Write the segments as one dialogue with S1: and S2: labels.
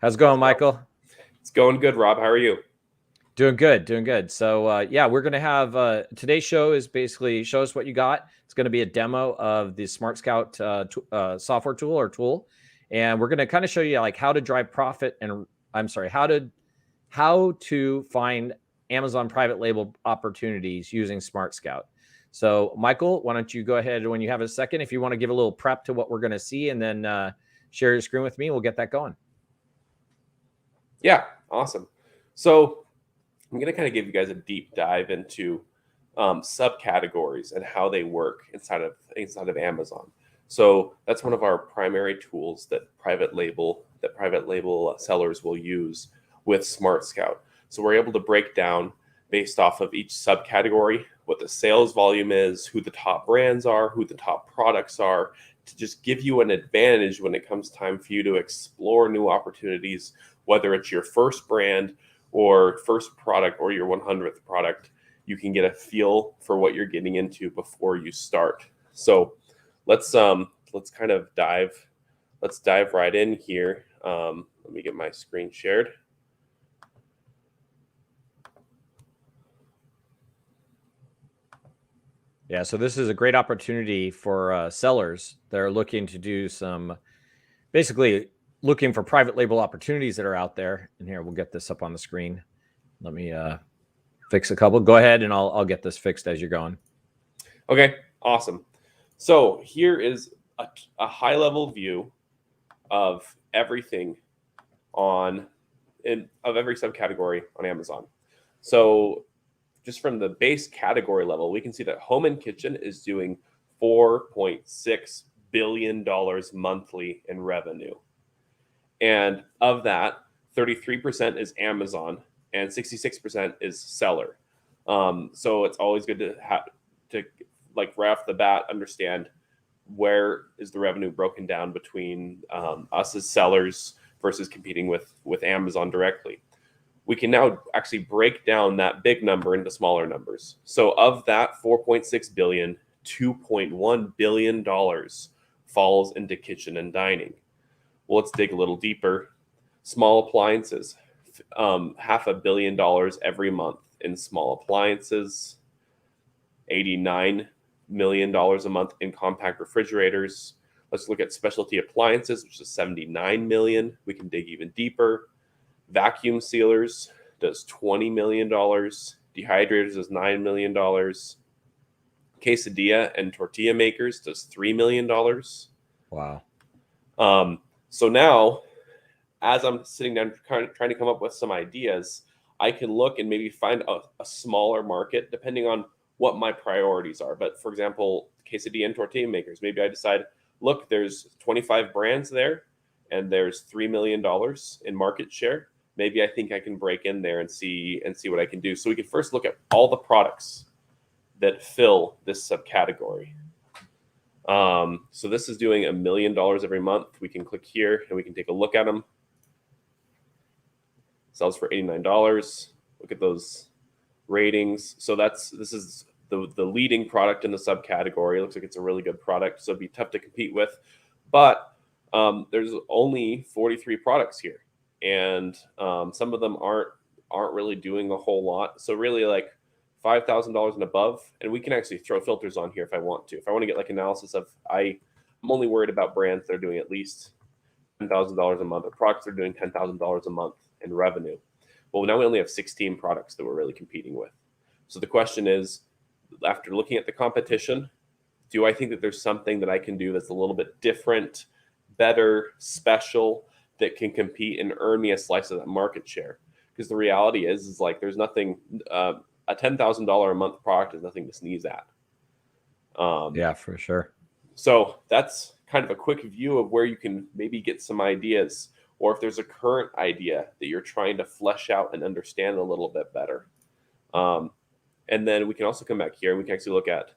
S1: How's it going, Michael?
S2: It's going good, Rob. How are you?
S1: Doing good, doing good. So yeah, we're gonna have today's show is basically show us what you got. It's gonna be a demo of the smartscout software tool or tool, and we're gonna kind of show you like how to drive profit and I'm sorry, how to find Amazon private label opportunities using smartscout. So Michael, why don't you go ahead when you have a second, if you want to give a little prep to what we're gonna see, and then share your screen with me. We'll get that going.
S2: Yeah, awesome. So I'm going to kind of give you guys a deep dive into subcategories and how they work inside of Amazon. So that's one of our primary tools that private label sellers will use with Smart Scout. So we're able to break down based off of each subcategory what the sales volume is, who the top brands are, who the top products are, to just give you an advantage when it comes time for you to explore new opportunities, whether it's your first brand or first product or your 100th product. You can get a feel for what you're getting into before you start. So let's kind of dive right in here. Let me get my screen shared.
S1: Yeah, so this is a great opportunity for sellers that are looking to do some, basically looking for private label opportunities that are out there. And here, we'll get this up on the screen. Let me fix a couple. Go ahead, and I'll get this fixed as you're going.
S2: Okay, awesome. So here is a high-level view of everything of every subcategory on Amazon. So just from the base category level, we can see that home and kitchen is doing $4.6 billion monthly in revenue. And of that, 33% is Amazon and 66% is seller. So it's always good to have to, like, right off the bat, understand where is the revenue broken down between us as sellers versus competing with Amazon directly. We can now actually break down that big number into smaller numbers. So of that 4.6 billion, $2.1 billion falls into kitchen and dining. Well, let's dig a little deeper. Small appliances, $500 million every month in small appliances, $89 million a month in compact refrigerators. Let's look at specialty appliances, which is $79 million. We can dig even deeper. Vacuum sealers does $20 million. Dehydrators does $9 million. Quesadilla and tortilla makers does $3 million.
S1: Wow.
S2: So now, as I'm sitting down trying to come up with some ideas, I can look and maybe find a smaller market depending on what my priorities are. But for example, quesadilla and tortilla makers, maybe I decide, look, there's 25 brands there and there's $3 million in market share. Maybe I think I can break in there and see what I can do. So we can first look at all the products that fill this subcategory. So this is doing $1 million every month. We can click here and we can take a look at them. Sells for $89. Look at those ratings. So this is the leading product in the subcategory. It looks like it's a really good product, so it'd be tough to compete with. But there's only 43 products here, and some of them aren't really doing a whole lot. So really, like $5,000 and above, and we can actually throw filters on here if I want to. If I want to get like analysis of, I'm only worried about brands that are doing at least $10,000 a month, or products that are doing $10,000 a month in revenue. Well, now we only have 16 products that we're really competing with. So the question is, after looking at the competition, do I think that there's something that I can do that's a little bit different, better, special, that can compete and earn me a slice of that market share? Because the reality is like there's nothing. A $10,000 a month product is nothing to sneeze at.
S1: Yeah, for sure.
S2: So that's kind of a quick view of where you can maybe get some ideas, or if there's a current idea that you're trying to flesh out and understand a little bit better. And then we can also come back here and we can actually look at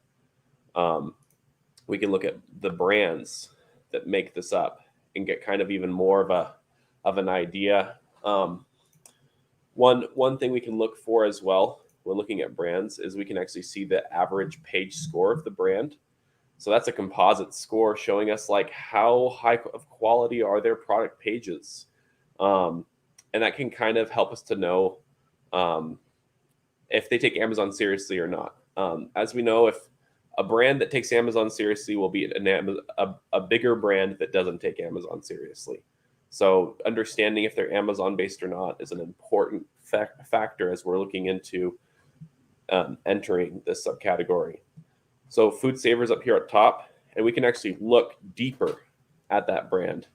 S2: the brands that make this up and get kind of even more of an idea. One thing we can look for as well when looking at brands is we can actually see the average page score of the brand. So that's a composite score showing us like how high of quality are their product pages. And that can kind of help us to know if they take Amazon seriously or not. As we know, if a brand that takes Amazon seriously will be a bigger brand that doesn't take Amazon seriously. So understanding if they're Amazon based or not is an important factor as we're looking into entering this subcategory. So food savers up here at top, and we can actually look deeper at that brand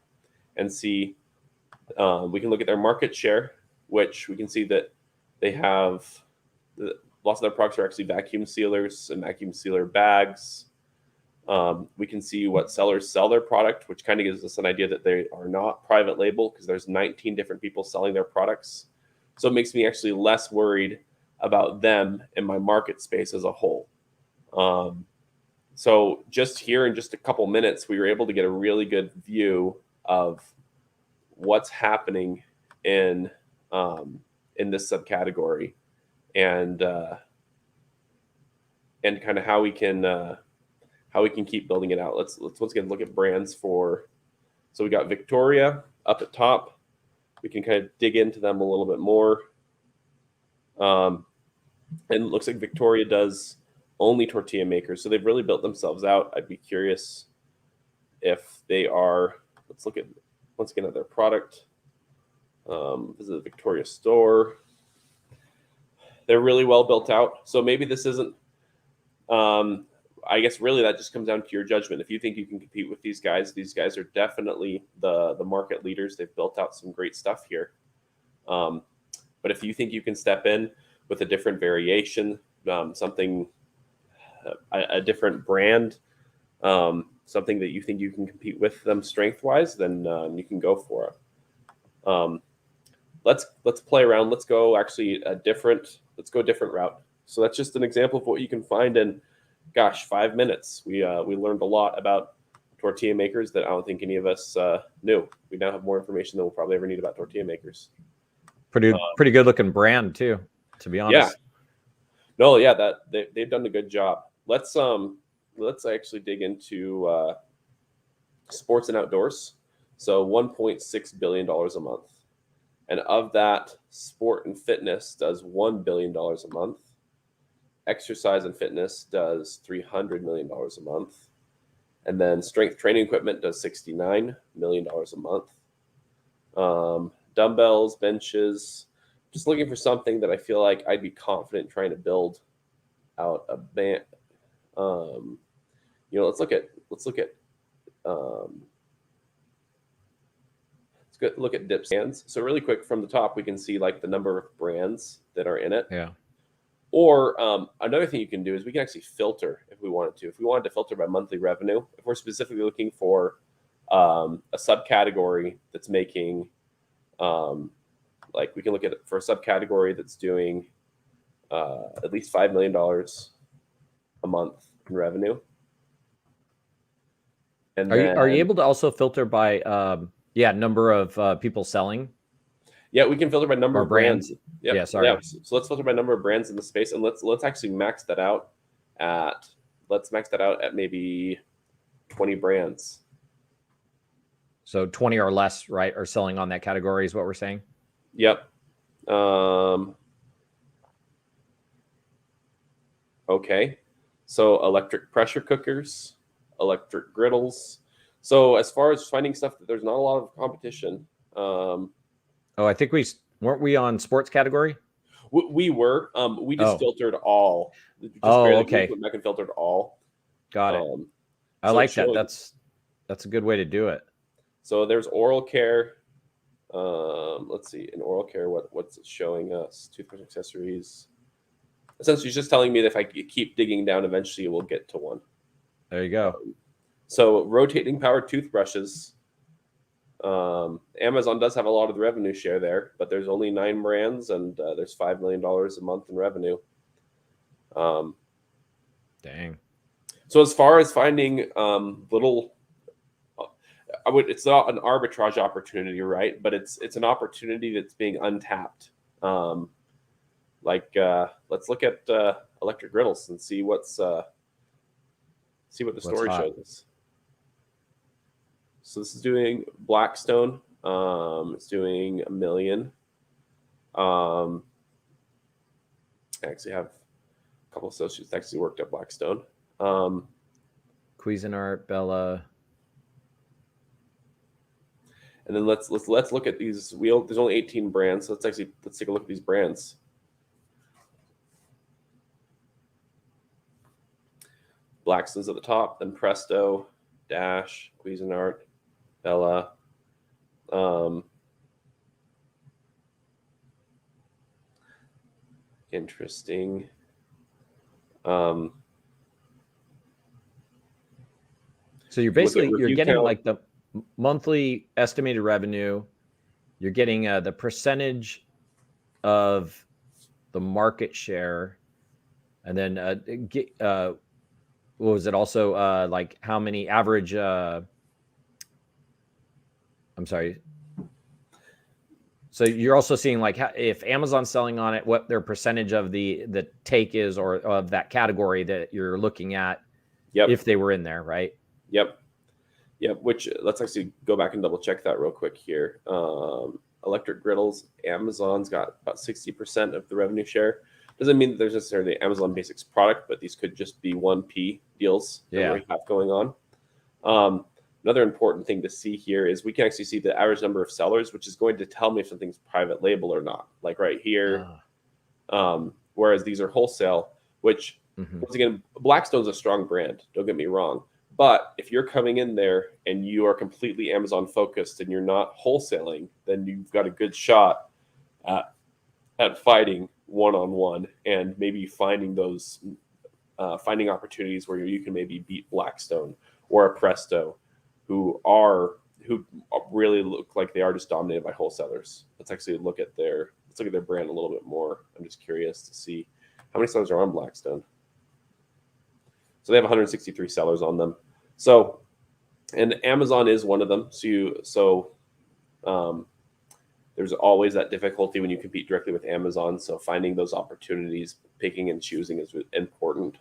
S2: and see, we can look at their market share, which we can see that they have, lots of their products are actually vacuum sealers and vacuum sealer bags. We can see what sellers sell their product, which kind of gives us an idea that they are not private label because there's 19 different people selling their products. So it makes me actually less worried about them and my market space as a whole. So just here in just a couple minutes, we were able to get a really good view of what's happening in this subcategory, and kind of how we can keep building it out. Let's once again look at brands for. So we got Victoria up at top. We can kind of dig into them a little bit more. And it looks like Victoria does only tortilla makers, so they've really built themselves out. I'd be curious if they are. Let's look at once again at their product. This is the Victoria store. They're really well built out. So maybe this isn't. I guess really that just comes down to your judgment. If you think you can compete with these guys are definitely the market leaders. They've built out some great stuff here. But if you think you can step in with a different variation, something, a different brand, something that you think you can compete with them strength-wise, then you can go for it. Let's play around. Let's go actually a different route. So that's just an example of what you can find in, gosh, 5 minutes. We learned a lot about tortilla makers that I don't think any of us knew. We now have more information than we'll probably ever need about tortilla makers.
S1: Pretty good looking brand too, to be honest.
S2: Yeah. No, yeah, that they've done a good job. Let's actually dig into sports and outdoors. So $1.6 billion a month. And of that, sport and fitness does $1 billion a month. Exercise and fitness does $300 million a month. And then strength training equipment does $69 million a month. Dumbbells, benches, just looking for something that I feel like I'd be confident trying to build out a band. Let's look at dip stands. So really quick from the top, we can see like the number of brands that are in it.
S1: Yeah.
S2: Or another thing you can do is we can actually filter if we wanted to. If we wanted to filter by monthly revenue, if we're specifically looking for a subcategory that's making, like we can look at it for a subcategory that's doing at least $5 million a month in revenue. And
S1: are you able to also filter by number of people selling?
S2: Yeah, we can filter by number of brands.
S1: Yep. Yeah, sorry. Yeah.
S2: So let's filter by number of brands in the space, and let's actually max that out at maybe 20 brands.
S1: So 20 or less, right, are selling on that category is what we're saying?
S2: Yep. Okay. So electric pressure cookers, electric griddles. So as far as finding stuff that there's not a lot of competition.
S1: I think weren't we on sports category?
S2: We were. We just filtered all.
S1: Okay.
S2: We went back and filtered all.
S1: Got it. I like that. That's a good way to do it.
S2: So there's oral care. Let's see. In oral care, what's it showing us? Toothbrush accessories. Essentially, it's just telling me that if I keep digging down, eventually we'll get to one.
S1: There you go.
S2: So rotating power toothbrushes. Amazon does have a lot of the revenue share there, but there's only 9 brands and there's $5 million a month in revenue.
S1: Dang.
S2: So as far as finding little, it's not an arbitrage opportunity, right? But it's an opportunity that's being untapped. Let's look at electric griddles and see what the story shows us. So this is doing Blackstone It's doing $1 million. I actually have a couple associates that actually worked at Blackstone.
S1: Cuisinart, Bella.
S2: And then let's look at these. There's only 18 brands, so let's take a look at these brands. Blackstone's at the top, then Presto, Dash, Cuisinart, Bella. Interesting.
S1: So you're getting like the monthly estimated revenue. You're getting the percentage of the market share, and then what was it also like how many average? I'm sorry. So you're also seeing like if Amazon's selling on it, what their percentage of the take is, or of that category that you're looking at.
S2: Yep.
S1: If they were in there, right?
S2: Yep. Which let's actually go back and double check that real quick here. Electric griddles, Amazon's got about 60% of the revenue share. Doesn't mean that there's necessarily Amazon Basics product, but these could just be 1P deals that we have going on. Another important thing to see here is we can actually see the average number of sellers, which is going to tell me if something's private label or not. Like right here, whereas these are wholesale, which once again, Blackstone's a strong brand. Don't get me wrong. But if you're coming in there and you are completely Amazon focused and you're not wholesaling, then you've got a good shot at fighting one-on-one and maybe finding those finding opportunities where you can maybe beat Blackstone or a Presto, who really look like they are just dominated by wholesalers. Let's actually look at their brand a little bit more. I'm just curious to see how many sellers are on Blackstone. So they have 163 sellers on them. So, and Amazon is one of them. So there's always that difficulty when you compete directly with Amazon. So finding those opportunities, picking and choosing is important.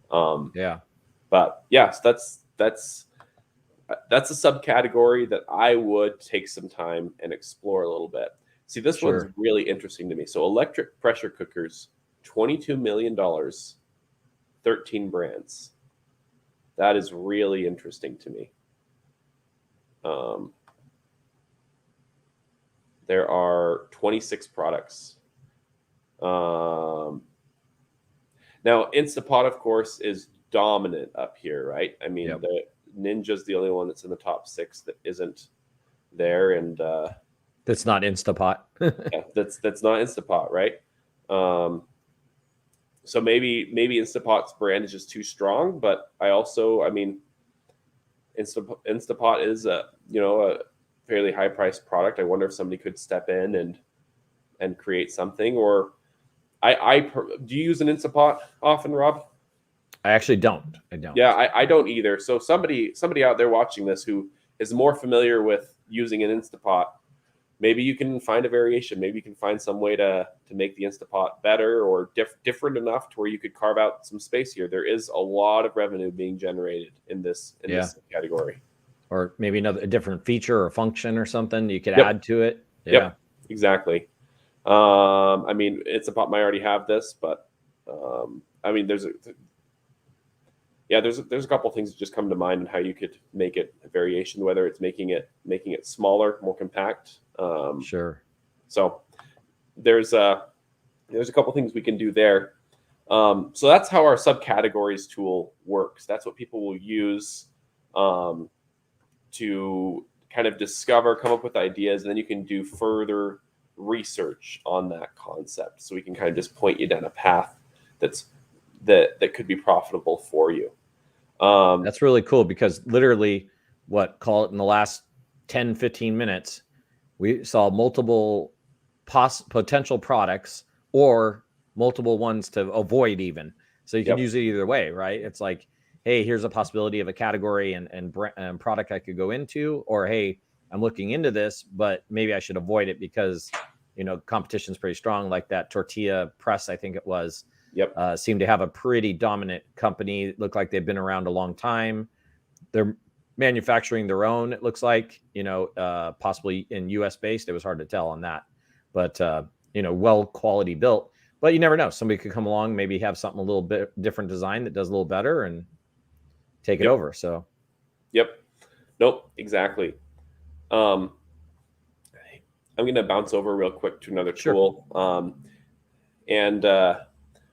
S2: But yes, that's a subcategory that I would take some time and explore a little bit. See, this one's really interesting to me. So electric pressure cookers, $22 million, 13 brands. That is really interesting to me. There are 26 products. Now, Instapot, of course, is dominant up here, right? I mean, the Ninja's the only one that's in the top 6 that isn't there, and
S1: that's not Instapot.
S2: Yeah, that's not Instapot, right? So maybe Instapot's brand is just too strong, but I mean, Instapot is a fairly high priced product. I wonder if somebody could step in and create something. Or do you use an Instapot often, Rob?
S1: I actually don't.
S2: Yeah, I don't either. So somebody out there watching this who is more familiar with using an Instapot, maybe you can find a variation. Maybe you can find some way to make the Instapot better or different enough to where you could carve out some space here. There is a lot of revenue being generated in this category.
S1: Or maybe a different feature or function or something you could add to it.
S2: Yep, exactly. I mean, Instapot might already have this, but I mean, there's a couple things that just come to mind on how you could make it a variation, whether it's making it smaller, more compact. So there's a couple things we can do there. So that's how our subcategories tool works. That's what people will use to kind of discover, come up with ideas, and then you can do further research on that concept. So we can kind of just point you down a path that could be profitable for you.
S1: That's really cool, because literally call it in the last 10, 15 minutes, we saw multiple potential products or multiple ones to avoid even. So you can use it either way, right? It's like, hey, here's a possibility of a category and product I could go into, or, hey, I'm looking into this, but maybe I should avoid it because, competition's pretty strong. Like that tortilla press, I think it was, seemed to have a pretty dominant company. Looked like they've been around a long time. They're manufacturing their own. It looks like, possibly in US based. It was hard to tell on that, but well quality built. But you never know. Somebody could come along, maybe have something a little bit different design that does a little better and take it over. So,
S2: yep, nope, exactly. I'm going to bounce over real quick to another tool.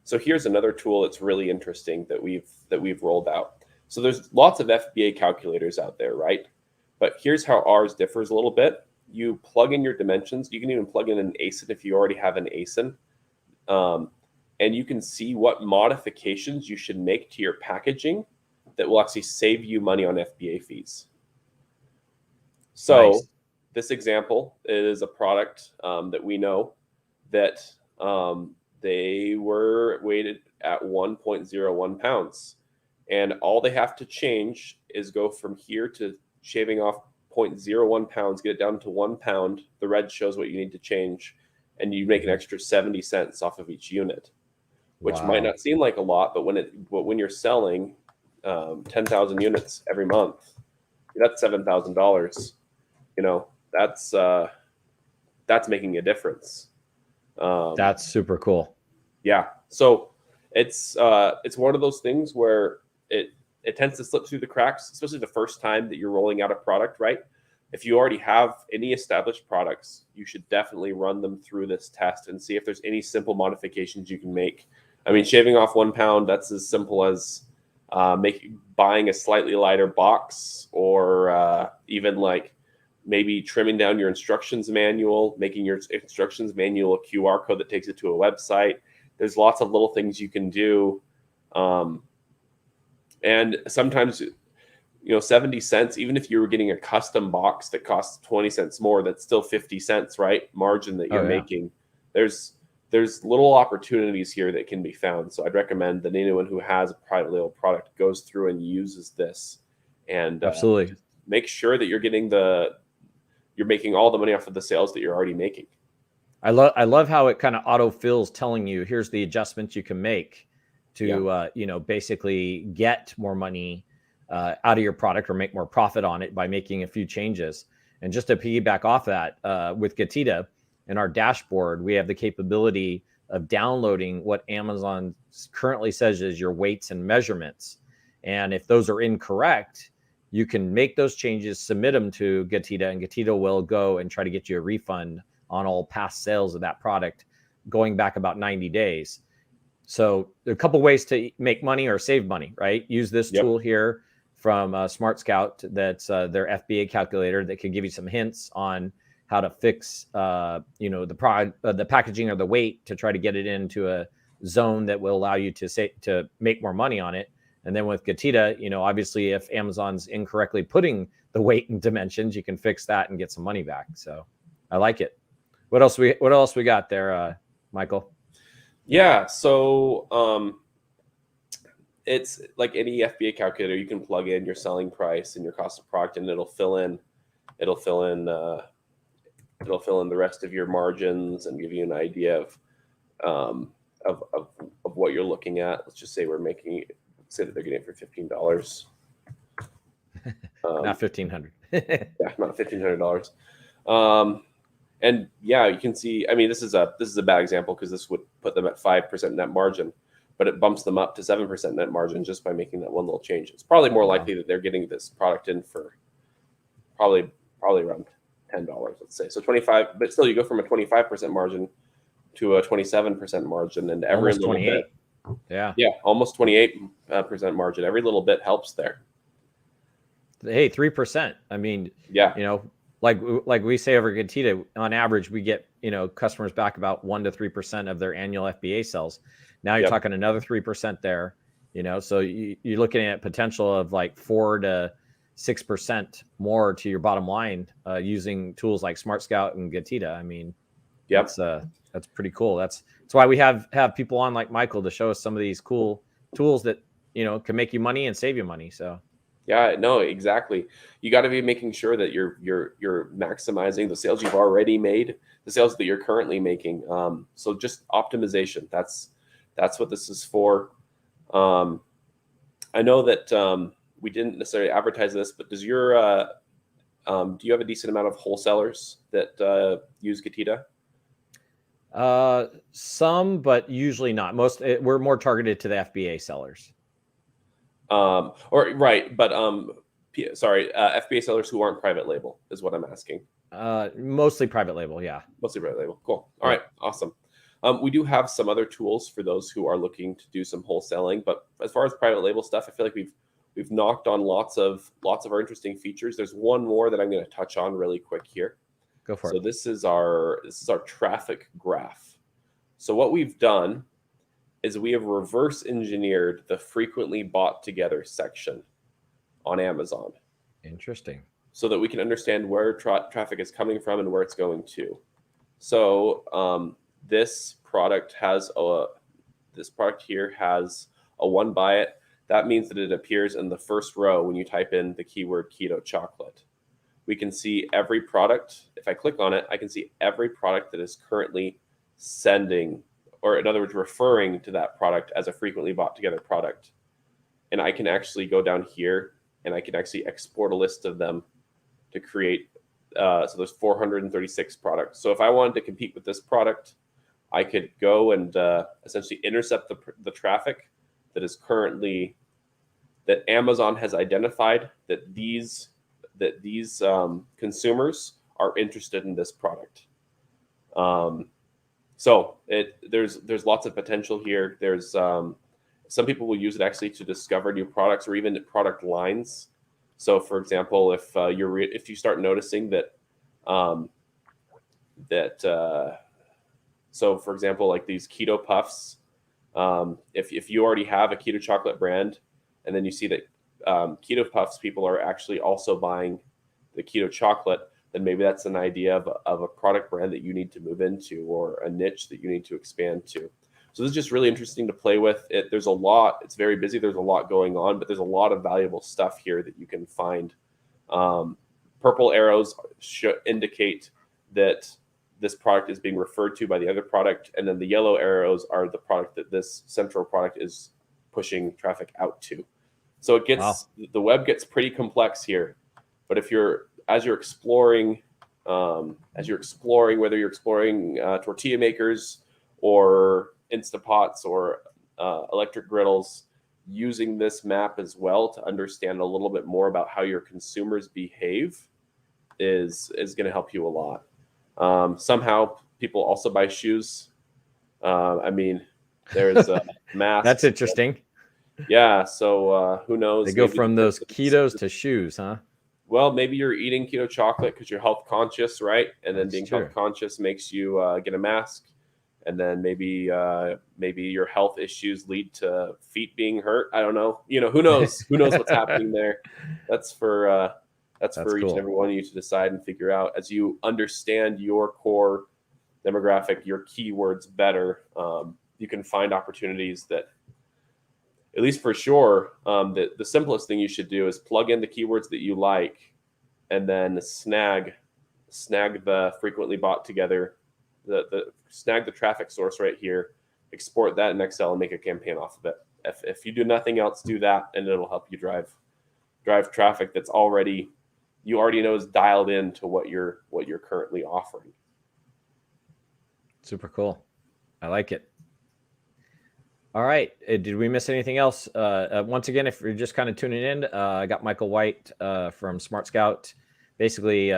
S2: So here's another tool that's really interesting that we've rolled out. So there's lots of FBA calculators out there, right? But here's how ours differs a little bit. You plug in your dimensions. You can even plug in an ASIN if you already have an ASIN. And you can see what modifications you should make to your packaging that will actually save you money on FBA fees. So this example is a product that we know that they were weighted at 1.01 pounds. And all they have to change is go from here to shaving off 0.01 pounds, get it down to 1 pound. The red shows what you need to change, and you make an extra 70 cents off of each unit, which might not seem like a lot, but when you're selling 10,000 units every month, that's $7,000. That's making a difference.
S1: That's super cool.
S2: Yeah. So it's one of those things where it tends to slip through the cracks, especially the first time that you're rolling out a product, right? If you already have any established products, you should definitely run them through this test and see if there's any simple modifications you can make. I mean, shaving off 1 pound, that's as simple as buying a slightly lighter box, or even like maybe trimming down your instructions manual, making your instructions manual a QR code that takes it to a website. There's lots of little things you can do. And sometimes, 70 cents, even if you were getting a custom box that costs 20 cents more, that's still 50 cents, right? Margin that you're making. There's little opportunities here that can be found. So I'd recommend that anyone who has a private label product goes through and uses this, and
S1: absolutely
S2: make sure that you're making all the money off of the sales that you're already making.
S1: I love how it kind of auto-fills, telling you here's the adjustments you can make to basically get more money out of your product or make more profit on it by making a few changes. And just to piggyback off that, with GETIDA in our dashboard, we have the capability of downloading what Amazon currently says is your weights and measurements. And if those are incorrect, you can make those changes, submit them to GETIDA, and GETIDA will go and try to get you a refund on all past sales of that product going back about 90 days. So there are a couple ways to make money or save money, right? Use this tool here from smartscout. That's their FBA calculator that can give you some hints on how to fix, the product, the packaging or the weight to try to get it into a zone that will allow you to make more money on it. And then with GETIDA, obviously if Amazon's incorrectly putting the weight and dimensions, you can fix that and get some money back. So I like it. What else we got there, Michael?
S2: Yeah, so it's like any FBA calculator. You can plug in your selling price and your cost of product, and it'll fill in the rest of your margins and give you an idea of what you're looking at. Let's just say say that they're getting it for $15.
S1: Not $1,500.
S2: Yeah, not $1,500. And yeah, you can see, I mean, this is a bad example because this would put them at 5% net margin, but it bumps them up to 7% net margin just by making that one little change. It's probably more likely that they're getting this product in for probably around $10, let's say. So 25, but still you go from a 25% margin to a 27% margin, and every
S1: almost
S2: little
S1: 28.
S2: bit. Yeah, almost 28% margin. Every little bit helps there.
S1: Hey, 3%. I mean, like we say over GETIDA, on average, we get, customers back about 1 to 3% of their annual FBA sales. Now you're talking another 3% there, so you're looking at potential of like 4 to 6% more to your bottom line using tools like smartscout and GETIDA. I mean, that's pretty cool. That's why we have people on like Michael to show us some of these cool tools that, can make you money and save you money. So.
S2: Yeah, no, exactly. You got to be making sure that you're maximizing the sales you've already made, the sales that you're currently making. So just optimization. That's what this is for. I know that we didn't necessarily advertise this, but does your do you have a decent amount of wholesalers that use GETIDA?
S1: Some, but usually not. We're more targeted to the FBA sellers.
S2: Or right, but sorry, FBA sellers who aren't private label is what I'm asking.
S1: Mostly private label, yeah.
S2: Mostly private label. Cool. All right, awesome. We do have some other tools for those who are looking to do some wholesaling, but as far as private label stuff, I feel like we've knocked on lots of our interesting features. There's one more that I'm going to touch on really quick here.
S1: Go for it.
S2: So this is our traffic graph. So what we've done is we have reverse engineered the frequently bought together section on Amazon.
S1: Interesting.
S2: So that we can understand where traffic is coming from and where it's going to. So this product here has a one buy it. That means that it appears in the first row when you type in the keyword keto chocolate. We can see every product. If I click on it, I can see every product that is currently sending, or in other words, referring to that product as a frequently bought together product. And I can actually go down here and I can actually export a list of them to create, so there's 436 products. So if I wanted to compete with this product, I could go and essentially intercept the traffic that is currently, that Amazon has identified that these consumers are interested in this product. So there's lots of potential here. There's some people will use it actually to discover new products or even product lines. So for example, if you start noticing that so for example, like these keto puffs, if you already have a keto chocolate brand, and then you see that keto puffs people are actually also buying the keto chocolate, then maybe that's an idea of a product brand that you need to move into, or a niche that you need to expand to. So this is just really interesting to play with. There's a lot. It's very busy. There's a lot going on, but there's a lot of valuable stuff here that you can find. Purple arrows should indicate that this product is being referred to by the other product, and then the yellow arrows are the product that this central product is pushing traffic out to. So it gets the web gets pretty complex here. But as you're exploring whether you're exploring tortilla makers or Instapots or electric griddles, using this map as well to understand a little bit more about how your consumers behave is going to help you a lot. Somehow people also buy shoes. I mean, there's masks.
S1: That's interesting.
S2: Yeah. So who knows?
S1: They go from those ketos to shoes, huh?
S2: Well, maybe you're eating keto chocolate because you're health conscious, right? And then being health conscious makes you get a mask. And then maybe your health issues lead to feet being hurt. I don't know. Who knows? Who knows what's happening there? That's for each and every one of you to decide and figure out as you understand your core demographic, your keywords better. You can find opportunities that, at least for sure, the simplest thing you should do is plug in the keywords that you like, and then snag the frequently bought together, snag the traffic source right here, export that in Excel, and make a campaign off of it. If you do nothing else, do that, and it'll help you drive traffic that's you already know is dialed in to what you're currently offering.
S1: Super cool. I like it. All right. Did we miss anything else? Once again, if you're just kind of tuning in, I got Michael White from smartscout, basically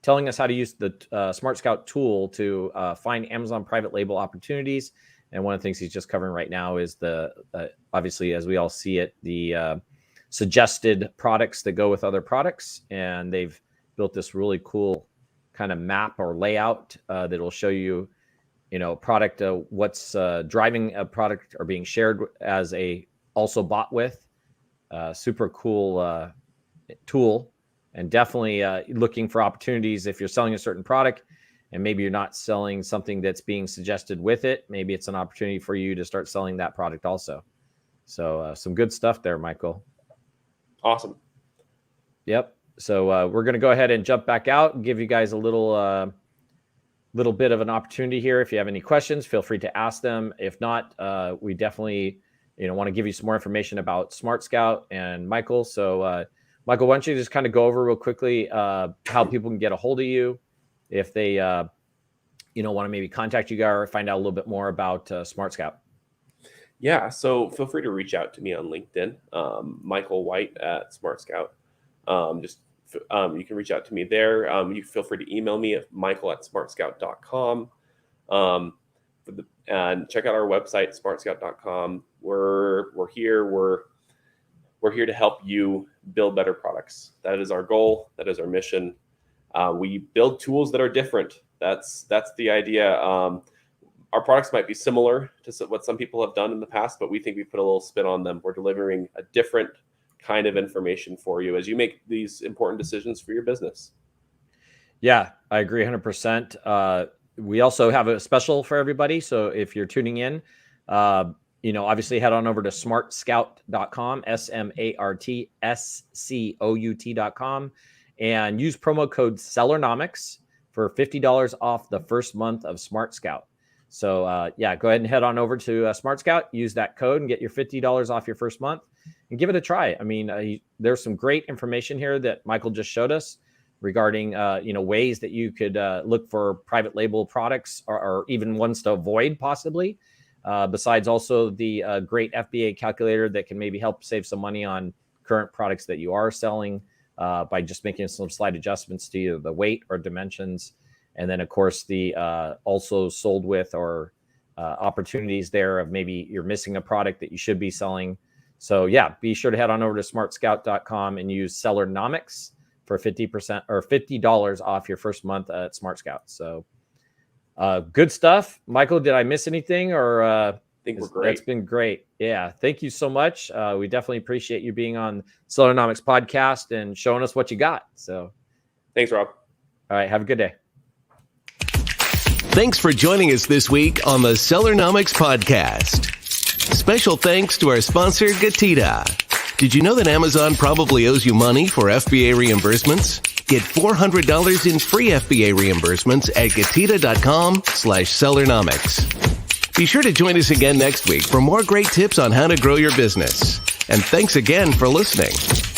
S1: telling us how to use the smartscout tool to find Amazon private label opportunities. And one of the things he's just covering right now is obviously, as we all see it, the suggested products that go with other products. And they've built this really cool kind of map or layout that will show you, product, what's driving a product or being shared as a also bought with. Super cool tool, and definitely looking for opportunities if you're selling a certain product and maybe you're not selling something that's being suggested with it. Maybe it's an opportunity for you to start selling that product also. So some good stuff there, Michael.
S2: Awesome.
S1: Yep. So we're going to go ahead and jump back out and give you guys a little bit of an opportunity here. If you have any questions, feel free to ask them. If not, we definitely want to give you some more information about SmartScout and Michael. So, Michael, why don't you just kind of go over real quickly how people can get a hold of you if they, want to maybe contact you guys or find out a little bit more about SmartScout.
S2: Yeah, so feel free to reach out to me on LinkedIn, Michael White at SmartScout. You can reach out to me there. You feel free to email me at michael@smartscout.com. And check out our website, smartscout.com. We're here to help you build better products. That is our goal. That is our mission. We build tools that are different. That's the idea. Our products might be similar to what some people have done in the past, but we think we put a little spin on them. We're delivering a different kind of information for you as you make these important decisions for your business.
S1: Yeah, I agree 100%. We also have a special for everybody. So if you're tuning in, obviously head on over to smartscout.com, smartscout.com, and use promo code Sellernomics for $50 off the first month of SmartScout. So go ahead and head on over to SmartScout, use that code and get your $50 off your first month and give it a try. I mean, there's some great information here that Michael just showed us regarding, ways that you could look for private label products or even ones to avoid possibly. Besides also the great Fba calculator that can maybe help save some money on current products that you are selling by just making some slight adjustments to either the weight or dimensions. And then, of course, the also sold with or opportunities there of maybe you're missing a product that you should be selling. So, yeah, be sure to head on over to smartscout.com and use Sellernomics for 50% or $50 off your first month at SmartScout. So, good stuff. Michael, did I miss anything? Or
S2: I think we're great.
S1: That's been great. Yeah, thank you so much. We definitely appreciate you being on Sellernomics podcast and showing us what you got. So,
S2: thanks, Rob.
S1: All right, have a good day.
S3: Thanks for joining us this week on the Sellernomics podcast. Special thanks to our sponsor, GETIDA. Did you know that Amazon probably owes you money for FBA reimbursements? Get $400 in free FBA reimbursements at GETIDA.com/Sellernomics. Be sure to join us again next week for more great tips on how to grow your business. And thanks again for listening.